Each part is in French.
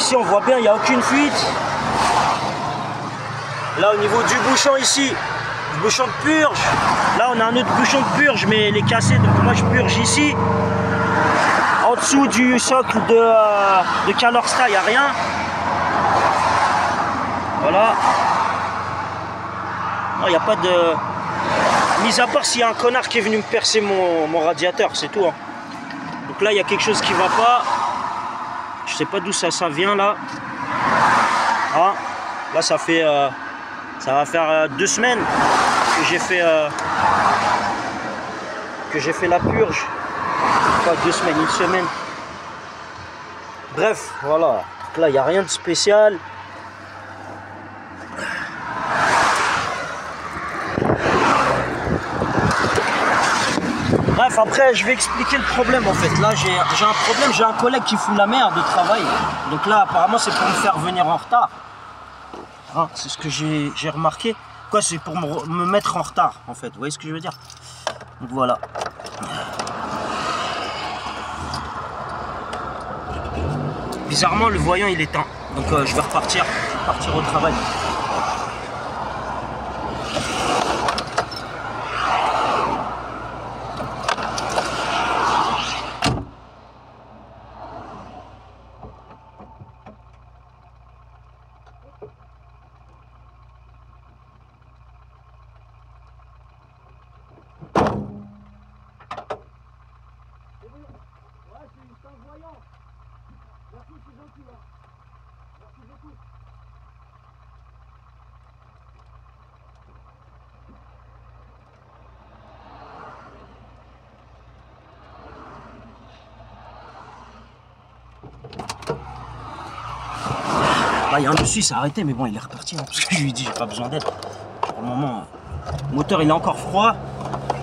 Ici on voit bien, il n'y a aucune fuite. Là au niveau du bouchon ici, le bouchon de purge. Là on a un autre bouchon de purge mais il est cassé, donc moi je purge ici. En dessous du socle de Calorsta, il n'y a rien. Voilà. Non, il n'y a pas de... Mis à part s'il y a un connard qui est venu me percer mon radiateur, c'est tout. Hein. Donc là, il y a quelque chose qui va pas. Je sais pas d'où ça vient là. Ah, là, ça va faire 2 semaines que j'ai fait la purge. Pas 2 semaines, 1 semaine. Bref, voilà. Donc là, il n'y a rien de spécial. Bref, après je vais expliquer le problème en fait. Là j'ai un problème, j'ai un collègue qui fout la merde de travail. Donc là apparemment c'est pour me faire venir en retard. Hein, c'est ce que j'ai remarqué. Quoi, c'est pour me mettre en retard en fait. Vous voyez ce que je veux dire? Donc voilà. Bizarrement le voyant il est éteint. Donc je vais partir au travail. Merci, c'est gentil là. Merci beaucoup. Là, il y a un monsieur, il s'est arrêté, mais bon, il est reparti, hein, parce que je lui ai dit, j'ai pas besoin d'aide. Pour le moment, le moteur, il est encore froid.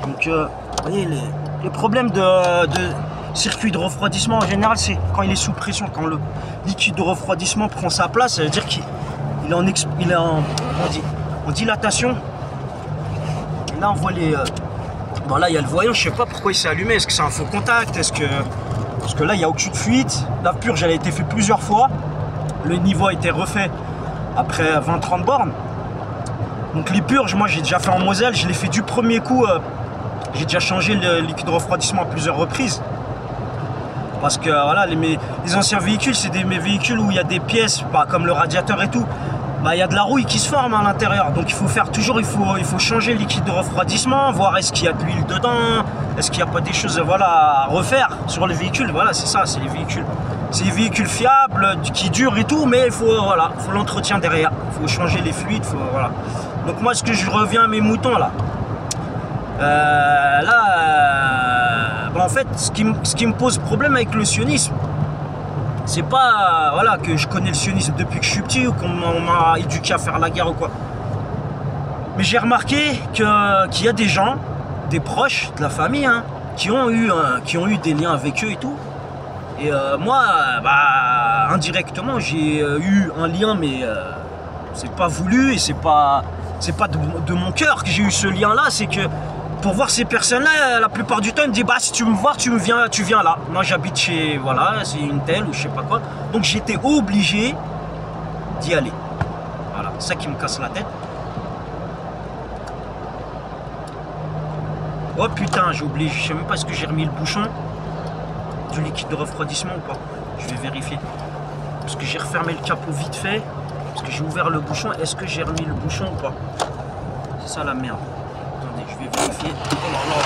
Donc, vous voyez, les problèmes de circuit de refroidissement, en général, c'est quand il est sous pression. Quand le liquide de refroidissement prend sa place, ça veut dire qu'il est en dilatation. Et là, on voit les... Bon, là, il y a le voyant, je sais pas pourquoi il s'est allumé. Est-ce que c'est un faux contact? Parce que là, il n'y a aucune fuite. La purge, elle a été faite plusieurs fois. Le niveau a été refait après 20-30 bornes. Donc les purges, moi j'ai déjà fait en Moselle, je l'ai fait du premier coup. J'ai déjà changé le liquide de refroidissement à plusieurs reprises. Parce que voilà, les anciens véhicules, c'est des véhicules où il y a des pièces, bah, comme le radiateur et tout. Bah, il y a de la rouille qui se forme à l'intérieur. Donc il faut changer le liquide de refroidissement, voir est-ce qu'il y a de l'huile dedans, est-ce qu'il n'y a pas des choses voilà, à refaire sur les véhicules. Voilà, c'est ça, c'est les véhicules. C'est des véhicules fiables, qui durent et tout, mais il faut l'entretien derrière. Il faut changer les fluides, voilà. Donc moi, je reviens à mes moutons là. Bah, en fait, ce qui me pose problème avec le sionisme, c'est pas voilà, que je connais le sionisme depuis que je suis petit ou qu'on m'a éduqué à faire la guerre ou quoi. Mais j'ai remarqué qu'il y a des gens, des proches de la famille, hein, qui ont eu des liens avec eux et tout. Et moi, bah, indirectement, j'ai eu un lien, mais c'est pas voulu et c'est pas de mon cœur que j'ai eu ce lien-là. C'est que pour voir ces personnes-là, la plupart du temps, ils me disent bah si tu veux me voir, tu viens là. Moi, j'habite chez voilà, c'est une telle ou je sais pas quoi. Donc j'étais obligé d'y aller. Voilà, c'est ça qui me casse la tête. Oh putain, j'ai oublié, je sais même pas ce que j'ai remis le bouchon du liquide de refroidissement ou pas. Je vais vérifier. Parce que j'ai refermé le capot vite fait. Parce que j'ai ouvert le bouchon. Est-ce que j'ai remis le bouchon ou pas? C'est ça la merde. Attendez, je vais vérifier. Oh là là.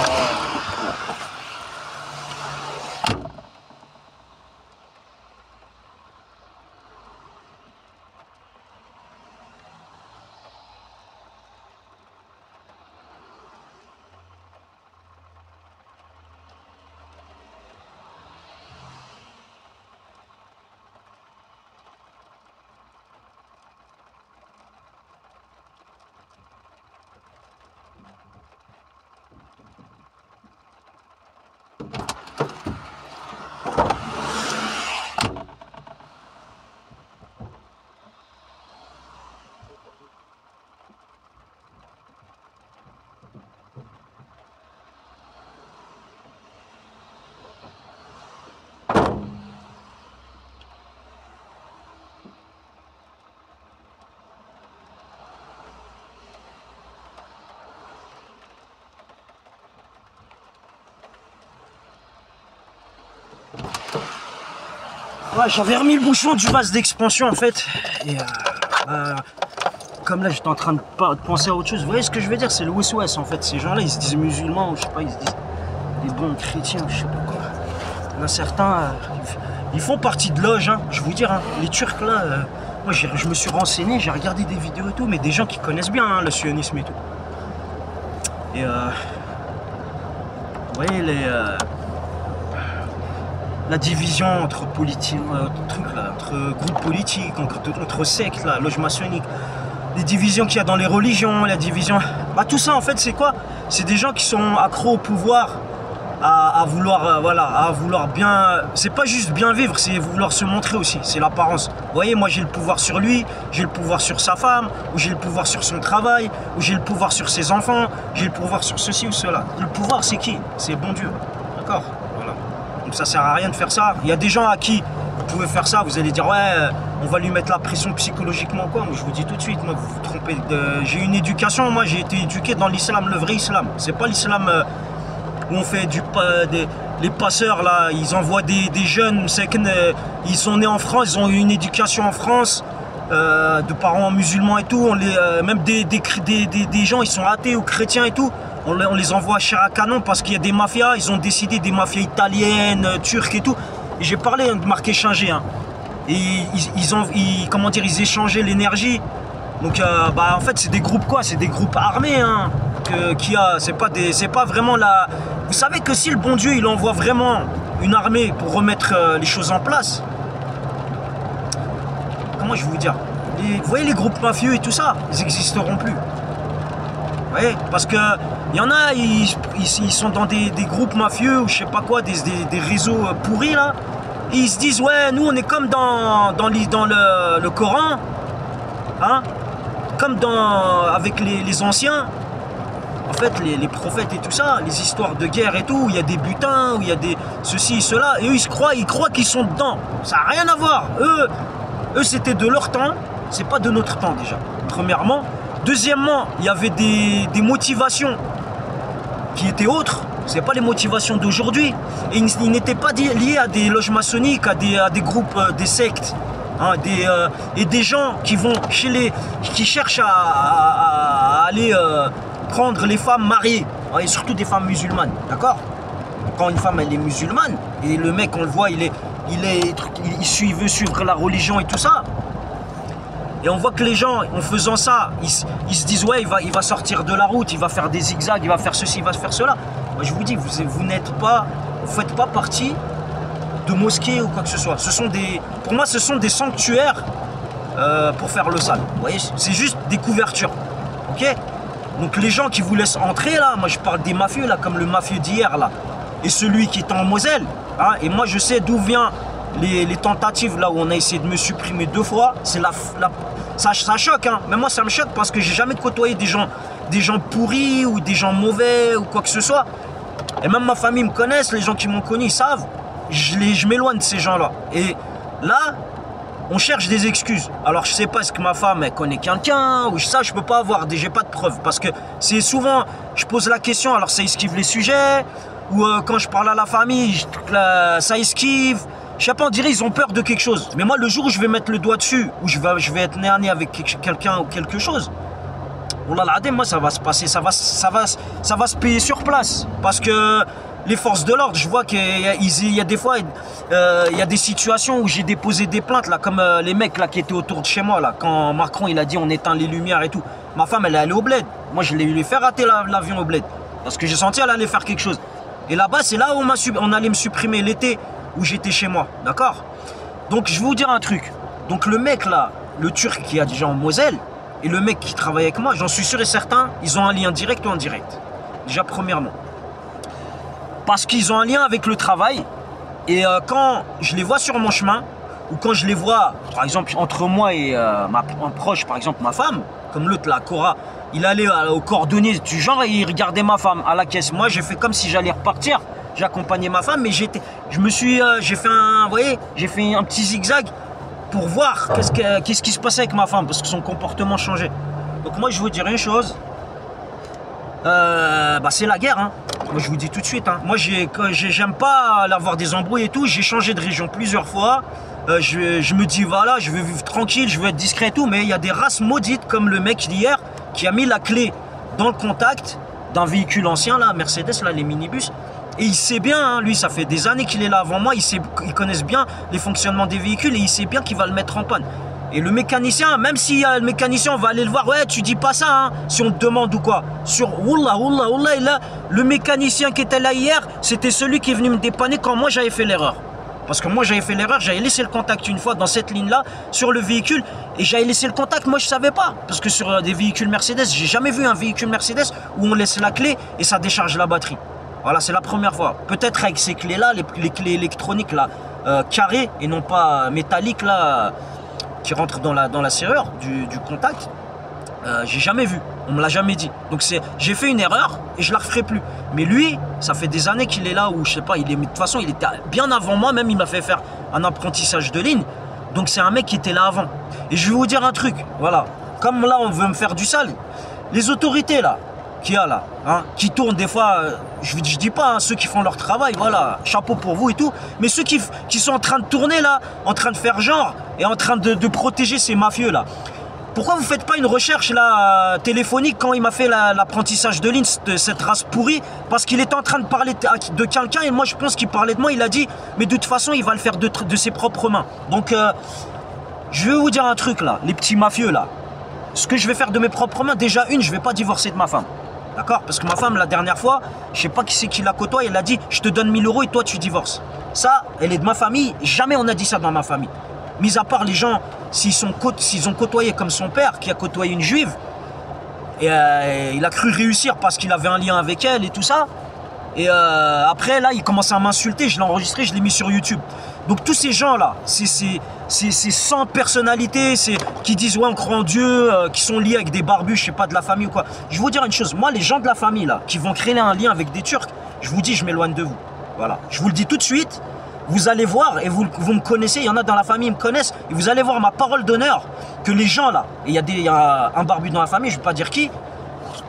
Ouais, j'avais remis le bouchon du vase d'expansion en fait. Et comme là j'étais en train de penser à autre chose. Vous voyez ce que je veux dire? C'est le West en fait. Ces gens-là ils se disent musulmans ou je sais pas, ils se disent des bons chrétiens, je sais pas quoi. Il y en a certains, ils font partie de loges, hein, je vous dire. Hein, les Turcs là, moi je me suis renseigné, j'ai regardé des vidéos et tout, mais des gens qui connaissent bien hein, le sionisme et tout. Et vous voyez la division entre entre groupes politiques, entre sectes, là, loges maçonniques, les divisions qu'il y a dans les religions, la division. Bah, tout ça en fait c'est quoi? C'est des gens qui sont accros au pouvoir, à vouloir voilà, à vouloir bien. C'est pas juste bien vivre, c'est vouloir se montrer aussi, c'est l'apparence. Vous voyez, moi j'ai le pouvoir sur lui, j'ai le pouvoir sur sa femme, ou j'ai le pouvoir sur son travail, ou j'ai le pouvoir sur ses enfants, j'ai le pouvoir sur ceci ou cela. Le pouvoir c'est qui? C'est bon Dieu, d'accord? Voilà. Donc ça sert à rien de faire ça. Il y a des gens à qui vous pouvez faire ça, vous allez dire ouais, on va lui mettre la pression psychologiquement quoi. Moi je vous dis tout de suite, moi vous vous trompez. J'ai une éducation, moi j'ai été éduqué dans l'islam, le vrai islam. C'est pas l'islam où on fait les passeurs là, ils envoient des jeunes, ils sont nés en France, ils ont eu une éducation en France, de parents musulmans et tout. Même des gens, ils sont athées ou chrétiens et tout. On les envoie à chair à canon parce qu'il y a des mafias, ils ont décidé des mafias italiennes, turques et tout. Et j'ai parlé de marque échanger, hein. Et ils échangeaient l'énergie. Donc en fait c'est des groupes quoi, c'est des groupes armés hein, c'est pas vraiment la. Vous savez que si le bon Dieu il envoie vraiment une armée pour remettre les choses en place, comment je vais vous dire, vous voyez les groupes mafieux et tout ça, ils n'existeront plus. Vous voyez, parce que il y en a, ils sont dans des groupes mafieux ou je sais pas quoi, des réseaux pourris là. Et ils se disent ouais, nous on est comme dans le Coran, hein, comme avec les anciens. En fait, les prophètes et tout ça, les histoires de guerre et tout, où il y a des butins, où il y a des ceci et cela, et eux ils croient qu'ils sont dedans. Ça n'a rien à voir. Eux c'était de leur temps, c'est pas de notre temps déjà. Premièrement. Deuxièmement, il y avait des motivations qui étaient autres. C'est pas les motivations d'aujourd'hui. Et ils n'étaient pas liés à des loges maçonniques, à des groupes, des sectes. Hein, et des gens qui vont qui cherchent à aller prendre les femmes mariées, et surtout des femmes musulmanes, d'accord? Quand une femme elle est musulmane et le mec on le voit il veut suivre la religion et tout ça, et on voit que les gens en faisant ça ils se disent ouais il va sortir de la route, il va faire des zigzags, il va faire ceci, il va faire cela. Moi je vous dis, vous faites pas partie de mosquées ou quoi que ce soit. Pour moi ce sont des sanctuaires pour faire le sale. Vous voyez, c'est juste des couvertures. Ok? Donc les gens qui vous laissent entrer là, moi je parle des mafieux là, comme le mafieux d'hier là, et celui qui est en Moselle, hein, et moi je sais d'où vient les tentatives là où on a essayé de me supprimer 2 fois, c'est ça choque, hein, mais moi ça me choque parce que j'ai jamais côtoyé des gens pourris ou des gens mauvais ou quoi que ce soit, et même ma famille me connaissent, les gens qui m'ont connu ils savent, je m'éloigne de ces gens là, et là, on cherche des excuses. Alors je sais pas, est-ce que ma femme elle connaît quelqu'un ou ça je peux pas avoir, j'ai pas de preuves parce que c'est souvent je pose la question alors ça esquive les sujets, ou quand je parle à la famille ça esquive, je sais pas, on dirait ils ont peur de quelque chose. Mais moi le jour où je vais mettre le doigt dessus, où je vais être nez à nez avec quelqu'un ou quelque chose, oh là là, moi ça va se passer, ça va se payer sur place parce que les forces de l'ordre, je vois qu'il y a des fois, il y a des situations où j'ai déposé des plaintes, là, comme les mecs là, qui étaient autour de chez moi, là, quand Macron il a dit on éteint les lumières et tout. Ma femme elle est allée au bled. Moi je l'ai fait rater l'avion au bled. Parce que j'ai senti qu'elle allait faire quelque chose. Et là-bas c'est là où on allait me supprimer l'été où j'étais chez moi. D'accord? Donc je vais vous dire un truc. Donc le mec là, le Turc qui a déjà en Moselle, et le mec qui travaille avec moi, j'en suis sûr et certain, ils ont un lien direct ou indirect. Déjà premièrement. Parce qu'ils ont un lien avec le travail, et quand je les vois sur mon chemin, ou quand je les vois, par exemple, entre moi et un proche, par exemple ma femme, comme l'autre, la Cora, il allait au cordonnier du genre et il regardait ma femme à la caisse. Moi, j'ai fait comme si j'allais repartir, j'accompagnais ma femme, mais j'ai fait un petit zigzag pour voir qu'est-ce qui se passait avec ma femme, parce que son comportement changeait. Donc moi, je vous dire une chose, c'est la guerre, hein. Moi je vous dis tout de suite, hein. Moi j'aime pas avoir des embrouilles et tout. J'ai changé de région plusieurs fois. je me dis voilà, je veux vivre tranquille, je veux être discret et tout, mais il y a des races maudites comme le mec d'hier qui a mis la clé dans le contact d'un véhicule ancien, là, Mercedes, là, les minibus. Et il sait bien, hein, lui, ça fait des années qu'il est là avant moi, il connaît bien les fonctionnements des véhicules et il sait bien qu'il va le mettre en panne. Et le mécanicien, même si le mécanicien, on va aller le voir, ouais, tu dis pas ça, hein, si on te demande ou quoi. Sur Wallah, là, le mécanicien qui était là hier, c'était celui qui est venu me dépanner quand moi j'avais fait l'erreur. Parce que moi j'avais fait l'erreur, j'avais laissé le contact une fois dans cette ligne-là, sur le véhicule, et j'avais laissé le contact, moi je savais pas. Parce que sur des véhicules Mercedes, j'ai jamais vu un véhicule Mercedes où on laisse la clé et ça décharge la batterie. Voilà, c'est la première fois. Peut-être avec ces clés-là, les clés électroniques là, carrées et non pas métalliques là, qui rentrent dans la serrure du contact, j'ai jamais vu, on me l'a jamais dit. Donc j'ai fait une erreur et je la referai plus. Mais lui, ça fait des années qu'il est là où je sais pas, de toute façon il était bien avant moi, même il m'a fait faire un apprentissage de ligne. Donc c'est un mec qui était là avant. Et je vais vous dire un truc, voilà, comme là on veut me faire du sale, les autorités là, qu'il y a là, hein, qui tournent des fois, je dis pas, hein, ceux qui font leur travail, voilà, chapeau pour vous et tout, mais ceux qui sont en train de tourner là, en train de faire genre, et en train de protéger ces mafieux là. Pourquoi vous faites pas une recherche là, téléphonique quand il m'a fait l'apprentissage de ligne, cette race pourrie, parce qu'il était en train de parler de quelqu'un et moi je pense qu'il parlait de moi, il a dit, mais de toute façon il va le faire de ses propres mains. Donc je vais vous dire un truc là, les petits mafieux là, ce que je vais faire de mes propres mains, déjà je vais pas divorcer de ma femme. D'accord? Parce que ma femme, la dernière fois, je sais pas qui c'est qui la côtoie, elle a dit, je te donne 1000 € et toi tu divorces. Ça, elle est de ma famille, jamais on a dit ça dans ma famille. Mis à part les gens, s'ils ont côtoyé comme son père, qui a côtoyé une juive, et il a cru réussir parce qu'il avait un lien avec elle et tout ça. Et après, là, il commence à m'insulter, je l'ai enregistré, je l'ai mis sur YouTube. Donc tous ces gens-là, c'est sans personnalité, qui disent ouais on croit en Dieu, qui sont liés avec des barbus, je sais pas, de la famille ou quoi. Je vais vous dire une chose, moi les gens de la famille là, qui vont créer un lien avec des Turcs, je vous dis je m'éloigne de vous. Voilà, je vous le dis tout de suite, vous allez voir, et vous me connaissez, il y en a dans la famille, ils me connaissent, et vous allez voir ma parole d'honneur, que les gens là, et il y a un barbu dans la famille, je vais pas dire qui,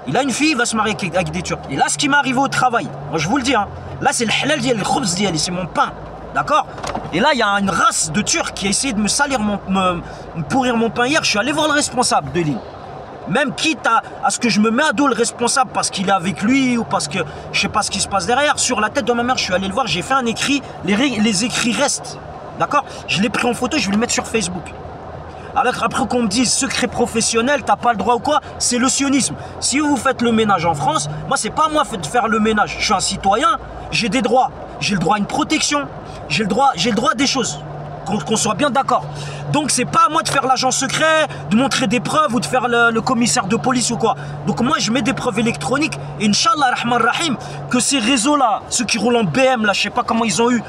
il a une fille, il va se marier avec des Turcs. Et là ce qui m'est arrivé au travail, moi je vous le dis, hein, là c'est le halal d'yali, le khubz d'yali, c'est mon pain. D'accord? Et là, il y a une race de Turcs qui a essayé de me salir, me pourrir mon pain hier. Je suis allé voir le responsable de ligne. Même quitte à ce que je me mets à dos le responsable parce qu'il est avec lui ou parce que je sais pas ce qui se passe derrière. Sur la tête de ma mère, je suis allé le voir, j'ai fait un écrit. Les écrits restent. D'accord? Je l'ai pris en photo, je vais le mettre sur Facebook. Alors après qu'on me dise secret professionnel, t'as pas le droit ou quoi, c'est le sionisme. Si vous faites le ménage en France, moi c'est pas moi de faire le ménage. Je suis un citoyen, j'ai des droits. J'ai le droit à une protection, j'ai le droit à des choses, qu'on soit bien d'accord. Donc c'est pas à moi de faire l'agent secret, de montrer des preuves ou de faire le commissaire de police ou quoi. Donc moi je mets des preuves électroniques et Inch'Allah Rahman Rahim que ces réseaux là, ceux qui roulent en BM là, je sais pas comment ils ont eu